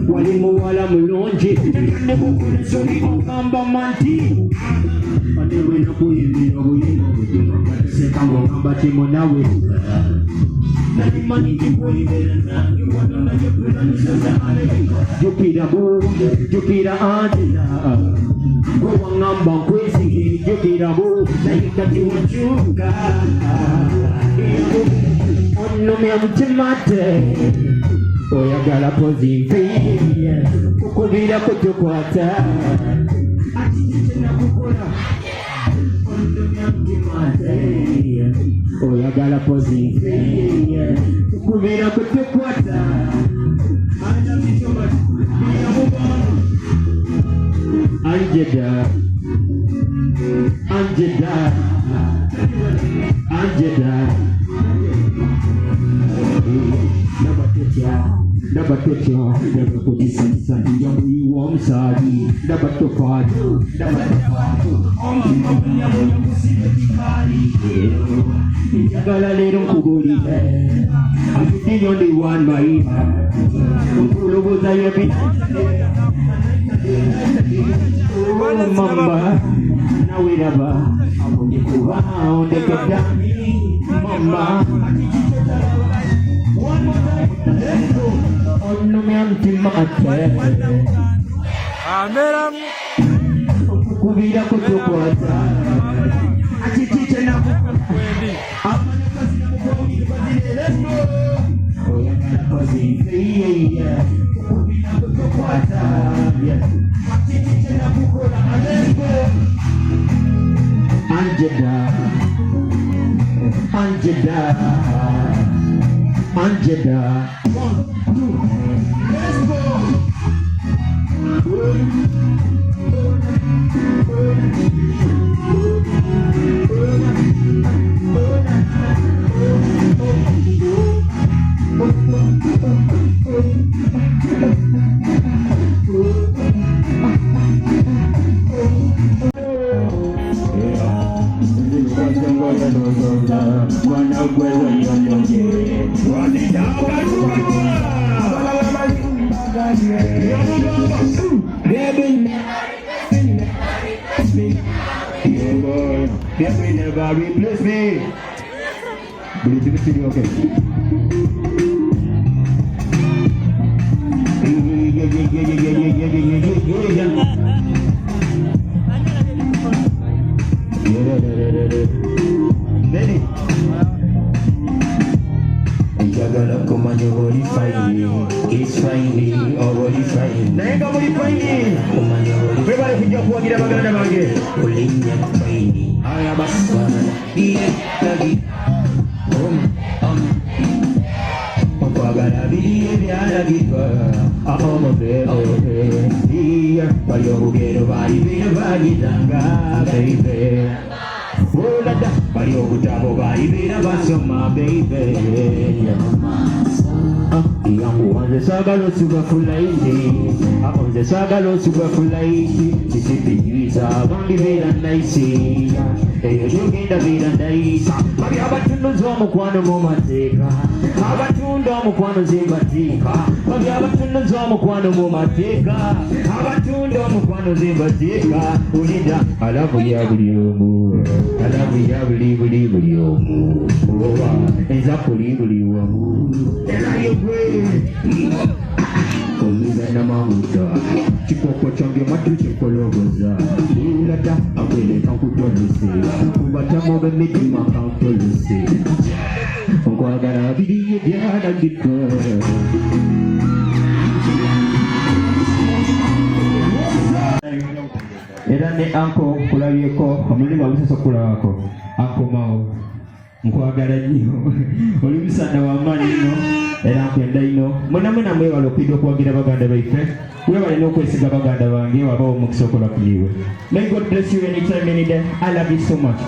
Walimu wala mulonji Nende kukule soli okamba manti Patewe na kuyimbira buyino Seka ngokamba chimo nawe Nalimani kikuibera nange Wadona yekula nisasa Jukira bu, jukira Angela Kwa ngamba kwezi Jukira bu, na yikati wachuka Ono mea mtimate Oyagala pozimpi Kukubira kutukwata Atitite na kukula Ono mea mtimate Oyagala pozimpi Kukubira kutukwata Aja mitioma Bia mubano Anjeda Anjeda Anjeda Dabatetia, dabakotisisa, ndiyamu iwa msadi, dabatofadu, Njagala lero nkuguli, I'm the only one by Nkulubuza yebi Mamba, nawiraba, abonikuba, ondekadami, Mamba Ono me antimate Ameram Kubira kutukwata Atitite na Wendy Amane kazi na mkwani Bazile let's go Oyagala pozimpi Kubira kutukwata Atitite na kukola let's go Anjeda Anjeda Anjeda 1, 2, let's go! Baby, never replace me. Believe in the studio, okay? Ready? Jagala kuma nyori faini, it's faini, already faini. Nenga muri faini. Kuma nyori. Everybody kuja kuagira baganda bage. Ulinya faini. Aya baswana. Iye lagi. Kwagala biye byalagi kwa. Ahomo bebe. Iye baliyo bugero bali bali danga baby. Olada baliyo butabo bali basoma baby. Yangu wanze sagalo suga fulaiti Akonze sagalo suga fulaiti Sisipiyisa Bandi vera naisi Eyo jogenda vera naisa Babi abatundu zomu kwano mumateka Abatundu omukwano zimbatika Babi abatundu zomu kwano mumateka Abatundu omukwano zimbatika Ulinda alavu ya buli omu Alavu ya buli omu Owa Eza buli omu Ela yogwe Omiza na mamuta Chikoko change matu chikologoza Ulata Akwele kankutolose Kubata mobe meti makautolose Nkwagala biriye byalagika. Era ne anko kulabyeko omulimu abusasa okulabako anko Mao nkwagala nnyo oli musana w'amaanyi nnyo era nkwenda nnyo mwena mwewala okwiga okuwagira baganda baife wewale n'okwesiga baganda bange wabawo omukisa okola kuliwe. May God bless you anytime any day. I love you so much.